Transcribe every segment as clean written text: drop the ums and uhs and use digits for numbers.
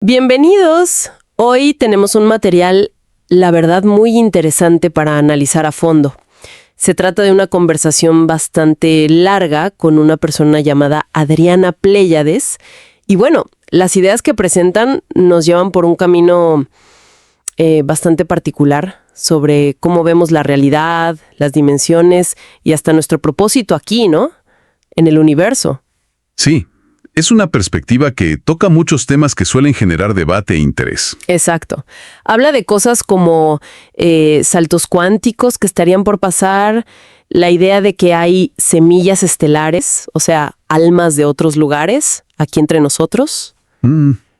Bienvenidos. Hoy tenemos un material, la verdad, muy interesante para analizar a fondo. Se trata de una conversación bastante larga con una persona llamada Adriana Pléyades. Y bueno, las ideas que presentan nos llevan por un camino bastante particular sobre cómo vemos la realidad, las dimensiones y hasta nuestro propósito aquí, ¿no? En el universo. Sí, es una perspectiva que toca muchos temas que suelen generar debate e interés. Exacto. Habla de cosas como saltos cuánticos que estarían por pasar, la idea de que hay semillas estelares, o sea, almas de otros lugares, aquí entre nosotros.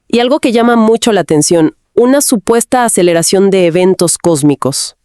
Y algo que llama mucho la atención, una supuesta aceleración de eventos cósmicos.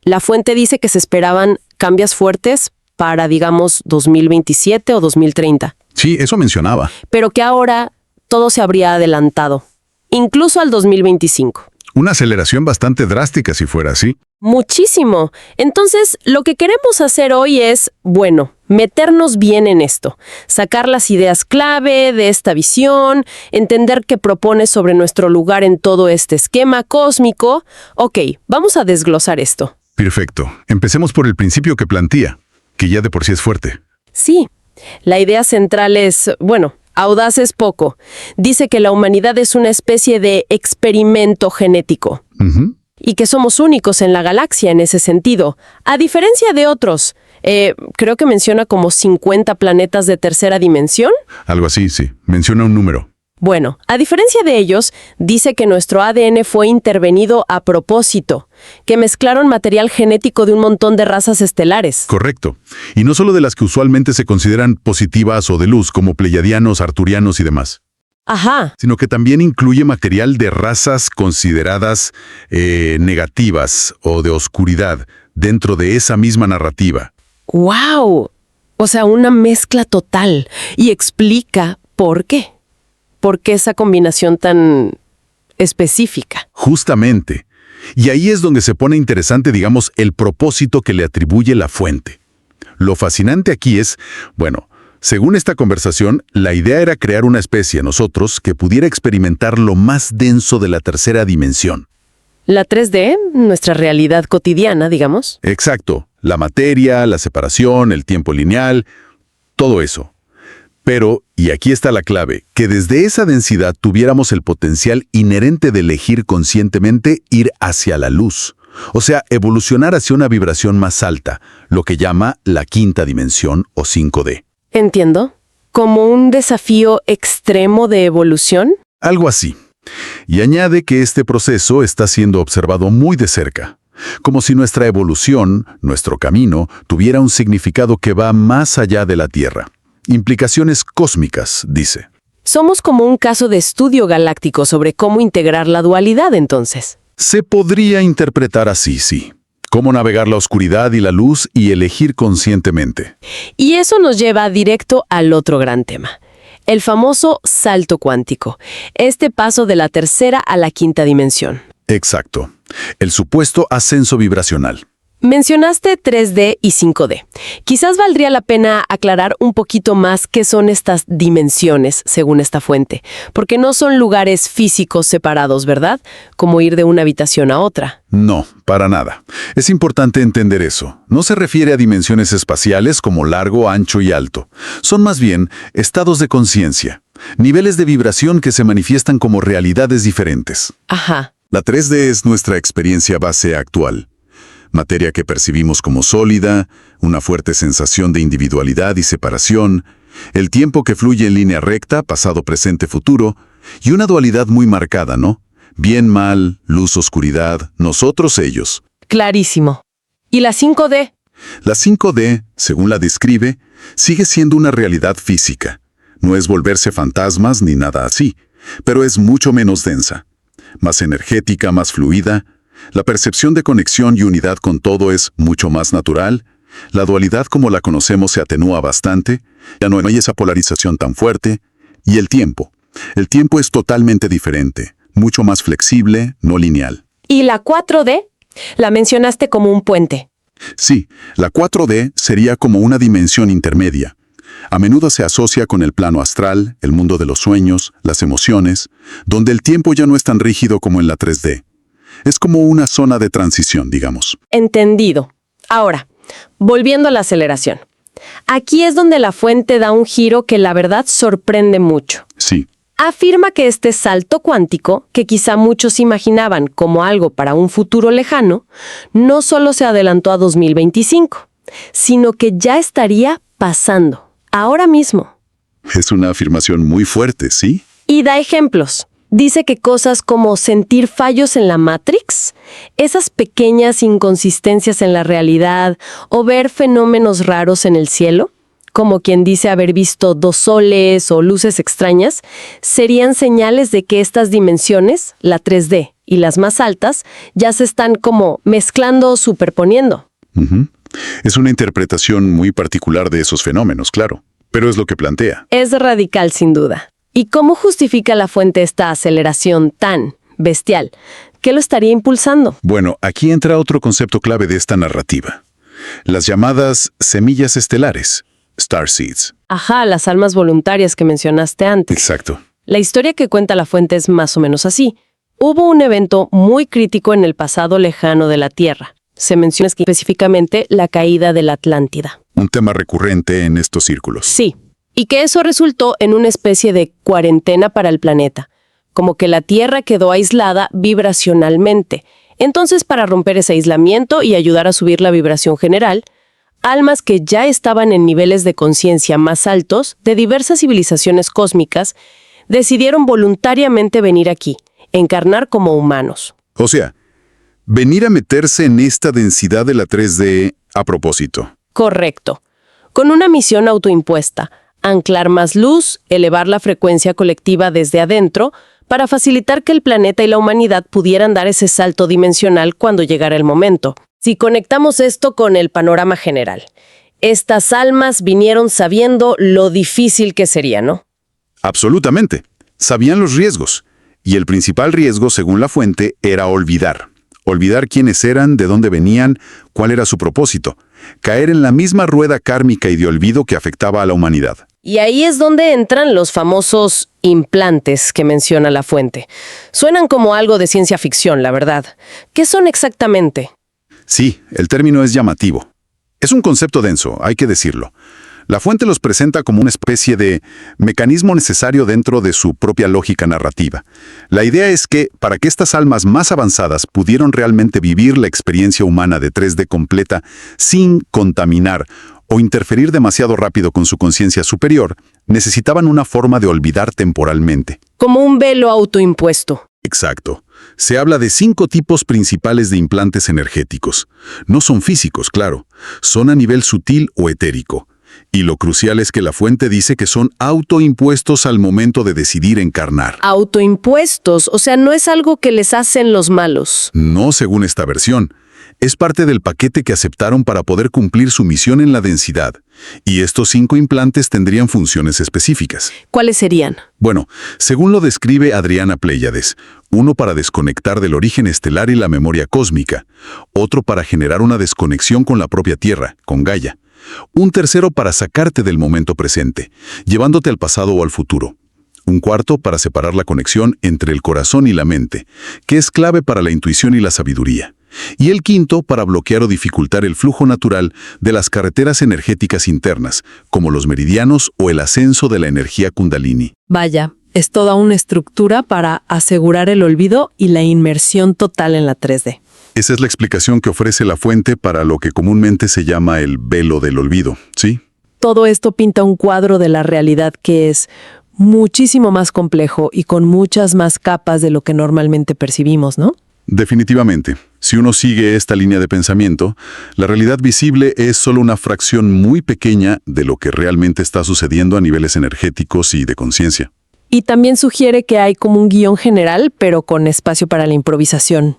La fuente dice que se esperaban cambios fuertes para, digamos, 2027 o 2030. Sí, eso mencionaba. Pero que ahora todo se habría adelantado, incluso al 2025. Una aceleración bastante drástica si fuera así. Muchísimo. Entonces, lo que queremos hacer hoy es, bueno, meternos bien en esto, sacar las ideas clave de esta visión, entender qué propone sobre nuestro lugar en todo este esquema cósmico. Ok, vamos a desglosar esto. Perfecto. Empecemos por el principio que plantea, que ya de por sí es fuerte. Sí, la idea central es, bueno, audaz es poco. Dice que la humanidad es una especie de experimento genético. Y que somos únicos en la galaxia en ese sentido. A diferencia de otros, creo que menciona como 50 planetas de tercera dimensión. Algo así, sí. Menciona un número. Bueno, a diferencia de ellos, dice que nuestro ADN fue intervenido a propósito, que mezclaron material genético de un montón de razas estelares. Correcto. Y no solo de las que usualmente se consideran positivas o de luz, como pleiadianos, arturianos y demás. Ajá. Sino que también incluye material de razas consideradas negativas o de oscuridad dentro de esa misma narrativa. ¡Wow! O sea, una mezcla total. Y explica por qué. ¿Por qué esa combinación tan específica? Justamente. Y ahí es donde se pone interesante, digamos, el propósito que le atribuye la fuente. Lo fascinante aquí es, bueno, según esta conversación, la idea era crear una especie, nosotros, que pudiera experimentar lo más denso de la tercera dimensión. La 3D, nuestra realidad cotidiana, digamos. Exacto. La materia, la separación, el tiempo lineal, todo eso. Pero, y aquí está la clave, que desde esa densidad tuviéramos el potencial inherente de elegir conscientemente ir hacia la luz. O sea, evolucionar hacia una vibración más alta, lo que llama la quinta dimensión o 5D. Entiendo. ¿Como un desafío extremo de evolución? Algo así. Y añade que este proceso está siendo observado muy de cerca. Como si nuestra evolución, nuestro camino, tuviera un significado que va más allá de la Tierra. Implicaciones cósmicas, dice. Somos como un caso de estudio galáctico sobre cómo integrar la dualidad, entonces. Se podría interpretar así, sí. Cómo navegar la oscuridad y la luz y elegir conscientemente. Y eso nos lleva directo al otro gran tema. El famoso salto cuántico. Este paso de la tercera a la quinta dimensión. Exacto. El supuesto ascenso vibracional. Mencionaste 3D y 5D. Quizás valdría la pena aclarar un poquito más qué son estas dimensiones, según esta fuente, porque no son lugares físicos separados, ¿verdad? Como ir de una habitación a otra. No, para nada. Es importante entender eso. No se refiere a dimensiones espaciales como largo, ancho y alto. Son más bien estados de conciencia, niveles de vibración que se manifiestan como realidades diferentes. Ajá. La 3D es nuestra experiencia base actual. Materia que percibimos como sólida, una fuerte sensación de individualidad y separación, el tiempo que fluye en línea recta, pasado, presente, futuro, y una dualidad muy marcada, ¿no? Bien, mal, luz, oscuridad, nosotros, ellos. Clarísimo. ¿Y la 5D? La 5D, según la describe, sigue siendo una realidad física. No es volverse fantasmas ni nada así, pero es mucho menos densa, más energética, más fluida. La percepción de conexión y unidad con todo es mucho más natural. La dualidad como la conocemos se atenúa bastante. Ya no hay esa polarización tan fuerte. Y el tiempo. El tiempo es totalmente diferente, mucho más flexible, no lineal. ¿Y la 4D? La mencionaste como un puente. Sí, la 4D sería como una dimensión intermedia. A menudo se asocia con el plano astral, el mundo de los sueños, las emociones, donde el tiempo ya no es tan rígido como en la 3D. Es como una zona de transición, digamos. Entendido. Ahora, volviendo a la aceleración. Aquí es donde la fuente da un giro que la verdad sorprende mucho. Sí. Afirma que este salto cuántico, que quizá muchos imaginaban como algo para un futuro lejano, no solo se adelantó a 2025, sino que ya estaría pasando, ahora mismo. Es una afirmación muy fuerte, ¿sí? Y da ejemplos. Dice que cosas como sentir fallos en la Matrix, esas pequeñas inconsistencias en la realidad o ver fenómenos raros en el cielo, como quien dice haber visto 2 soles o luces extrañas, serían señales de que estas dimensiones, la 3D y las más altas, ya se están como mezclando o superponiendo. Ujú. Es una interpretación muy particular de esos fenómenos, claro, pero es lo que plantea. Es radical sin duda. ¿Y cómo justifica la fuente esta aceleración tan bestial? ¿Qué lo estaría impulsando? Bueno, aquí entra otro concepto clave de esta narrativa. Las llamadas semillas estelares, starseeds. Ajá, las almas voluntarias que mencionaste antes. Exacto. La historia que cuenta la fuente es más o menos así. Hubo un evento muy crítico en el pasado lejano de la Tierra. Se menciona específicamente la caída de la Atlántida. Un tema recurrente en estos círculos. Sí, y que eso resultó en una especie de cuarentena para el planeta, como que la Tierra quedó aislada vibracionalmente. Entonces, para romper ese aislamiento y ayudar a subir la vibración general, almas que ya estaban en niveles de conciencia más altos de diversas civilizaciones cósmicas decidieron voluntariamente venir aquí, encarnar como humanos. O sea, venir a meterse en esta densidad de la 3D a propósito. Correcto. Con una misión autoimpuesta, anclar más luz, elevar la frecuencia colectiva desde adentro, para facilitar que el planeta y la humanidad pudieran dar ese salto dimensional cuando llegara el momento. Si conectamos esto con el panorama general, estas almas vinieron sabiendo lo difícil que sería, ¿no? Absolutamente. Sabían los riesgos. Y el principal riesgo, según la fuente, era olvidar. Olvidar quiénes eran, de dónde venían, cuál era su propósito. Caer en la misma rueda kármica y de olvido que afectaba a la humanidad. Y ahí es donde entran los famosos implantes que menciona la fuente. Suenan como algo de ciencia ficción, la verdad. ¿Qué son exactamente? Sí, el término es llamativo. Es un concepto denso, hay que decirlo. La fuente los presenta como una especie de mecanismo necesario dentro de su propia lógica narrativa. La idea es que, para que estas almas más avanzadas pudieran realmente vivir la experiencia humana de 3D completa sin contaminar o interferir demasiado rápido con su conciencia superior, necesitaban una forma de olvidar temporalmente. Como un velo autoimpuesto. Exacto. Se habla de 5 tipos principales de implantes energéticos. No son físicos, claro. Son a nivel sutil o etérico. Y lo crucial es que la fuente dice que son autoimpuestos al momento de decidir encarnar. Autoimpuestos, o sea, no es algo que les hacen los malos. No según esta versión. Es parte del paquete que aceptaron para poder cumplir su misión en la densidad. Y estos 5 implantes tendrían funciones específicas. ¿Cuáles serían? Bueno, según lo describe Adriana Pléyades, uno para desconectar del origen estelar y la memoria cósmica, otro para generar una desconexión con la propia Tierra, con Gaia, un tercero para sacarte del momento presente, llevándote al pasado o al futuro. Un cuarto para separar la conexión entre el corazón y la mente, que es clave para la intuición y la sabiduría. Y el quinto para bloquear o dificultar el flujo natural de las carreteras energéticas internas, como los meridianos o el ascenso de la energía kundalini. Vaya, es toda una estructura para asegurar el olvido y la inmersión total en la 3D. Esa es la explicación que ofrece la fuente para lo que comúnmente se llama el velo del olvido, ¿sí? Todo esto pinta un cuadro de la realidad que es muchísimo más complejo y con muchas más capas de lo que normalmente percibimos, ¿no? Definitivamente. Si uno sigue esta línea de pensamiento, la realidad visible es solo una fracción muy pequeña de lo que realmente está sucediendo a niveles energéticos y de conciencia. Y también sugiere que hay como un guión general, pero con espacio para la improvisación.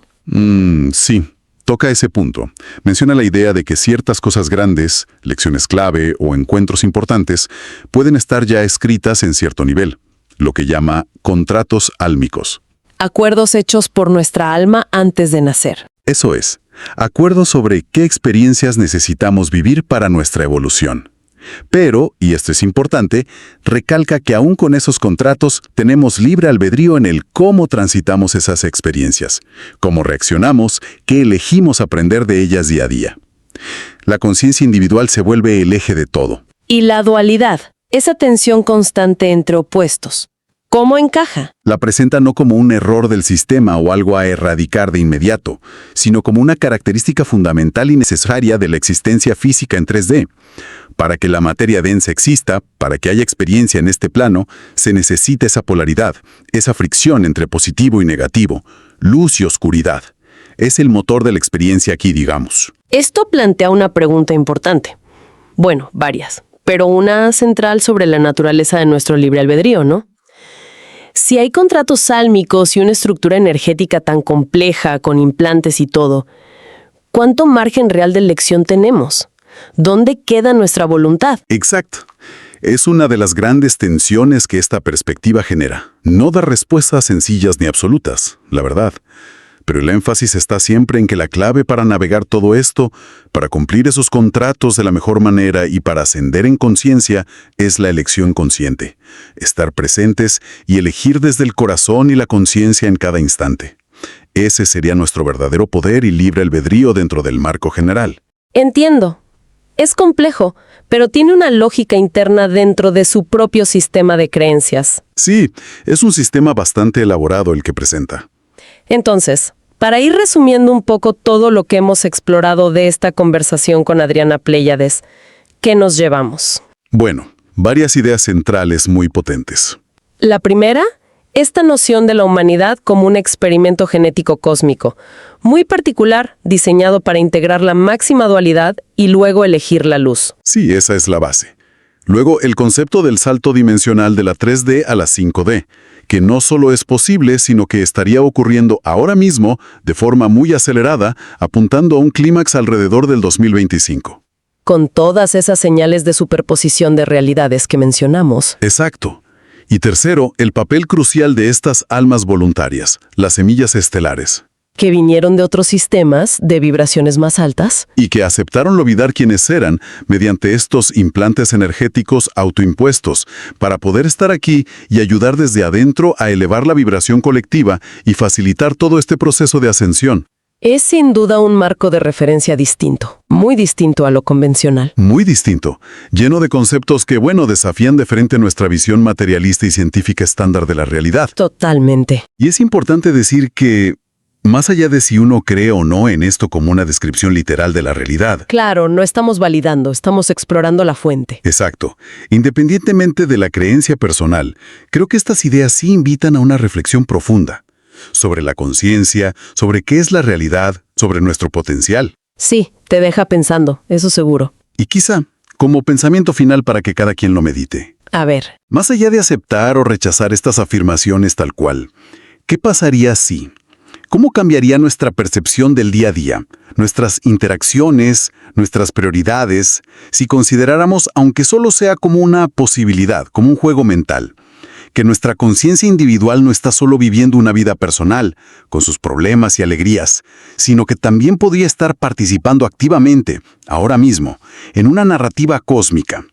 Sí, toca ese punto. Menciona la idea de que ciertas cosas grandes, lecciones clave o encuentros importantes, pueden estar ya escritas en cierto nivel, lo que llama contratos álmicos. Acuerdos hechos por nuestra alma antes de nacer. Eso es, acuerdos sobre qué experiencias necesitamos vivir para nuestra evolución. Pero, y esto es importante, recalca que aún con esos contratos tenemos libre albedrío en el cómo transitamos esas experiencias, cómo reaccionamos, qué elegimos aprender de ellas día a día. La conciencia individual se vuelve el eje de todo. Y la dualidad, esa tensión constante entre opuestos. ¿Cómo encaja? La presenta no como un error del sistema o algo a erradicar de inmediato, sino como una característica fundamental y necesaria de la existencia física en 3D. Para que la materia densa exista, para que haya experiencia en este plano, se necesita esa polaridad, esa fricción entre positivo y negativo, luz y oscuridad. Es el motor de la experiencia aquí, digamos. Esto plantea una pregunta importante. Bueno, varias, pero una central sobre la naturaleza de nuestro libre albedrío, ¿no? Si hay contratos sálmicos y una estructura energética tan compleja, con implantes y todo, ¿cuánto margen real de elección tenemos? ¿Dónde queda nuestra voluntad? Exacto. Es una de las grandes tensiones que esta perspectiva genera. No da respuestas sencillas ni absolutas, la verdad. Pero el énfasis está siempre en que la clave para navegar todo esto, para cumplir esos contratos de la mejor manera y para ascender en conciencia, es la elección consciente. Estar presentes y elegir desde el corazón y la conciencia en cada instante. Ese sería nuestro verdadero poder y libre albedrío dentro del marco general. Entiendo. Es complejo, pero tiene una lógica interna dentro de su propio sistema de creencias. Sí, es un sistema bastante elaborado el que presenta. Entonces, para ir resumiendo un poco todo lo que hemos explorado de esta conversación con Adriana Pléyades, ¿qué nos llevamos? Bueno, varias ideas centrales muy potentes. La primera, esta noción de la humanidad como un experimento genético cósmico, muy particular, diseñado para integrar la máxima dualidad y luego elegir la luz. Sí, esa es la base. Luego, el concepto del salto dimensional de la 3D a la 5D, que no solo es posible, sino que estaría ocurriendo ahora mismo de forma muy acelerada, apuntando a un clímax alrededor del 2025. Con todas esas señales de superposición de realidades que mencionamos. Exacto. Y tercero, el papel crucial de estas almas voluntarias, las semillas estelares. Que vinieron de otros sistemas de vibraciones más altas. Y que aceptaron olvidar quiénes eran mediante estos implantes energéticos autoimpuestos para poder estar aquí y ayudar desde adentro a elevar la vibración colectiva y facilitar todo este proceso de ascensión. Es sin duda un marco de referencia distinto, muy distinto a lo convencional. Muy distinto, lleno de conceptos que, desafían de frente nuestra visión materialista y científica estándar de la realidad. Totalmente. Y es importante decir que, más allá de si uno cree o no en esto como una descripción literal de la realidad. Claro, no estamos validando, estamos explorando la fuente. Exacto. Independientemente de la creencia personal, creo que estas ideas sí invitan a una reflexión profunda sobre la conciencia, sobre qué es la realidad, sobre nuestro potencial. Sí, te deja pensando, eso seguro. Y quizá, como pensamiento final para que cada quien lo medite. A ver. Más allá de aceptar o rechazar estas afirmaciones tal cual, ¿qué pasaría si? ¿Cómo cambiaría nuestra percepción del día a día, nuestras interacciones, nuestras prioridades, si consideráramos, aunque solo sea como una posibilidad, como un juego mental, que nuestra conciencia individual no está solo viviendo una vida personal, con sus problemas y alegrías, sino que también podría estar participando activamente, ahora mismo, en una narrativa cósmica?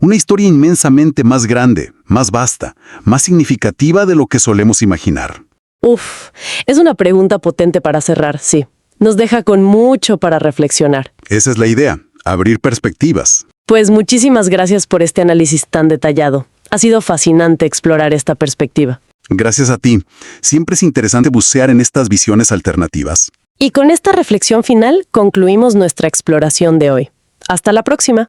Una historia inmensamente más grande, más vasta, más significativa de lo que solemos imaginar. Uf, es una pregunta potente para cerrar, sí. Nos deja con mucho para reflexionar. Esa es la idea, abrir perspectivas. Pues muchísimas gracias por este análisis tan detallado. Ha sido fascinante explorar esta perspectiva. Gracias a ti. Siempre es interesante bucear en estas visiones alternativas. Y con esta reflexión final concluimos nuestra exploración de hoy. Hasta la próxima.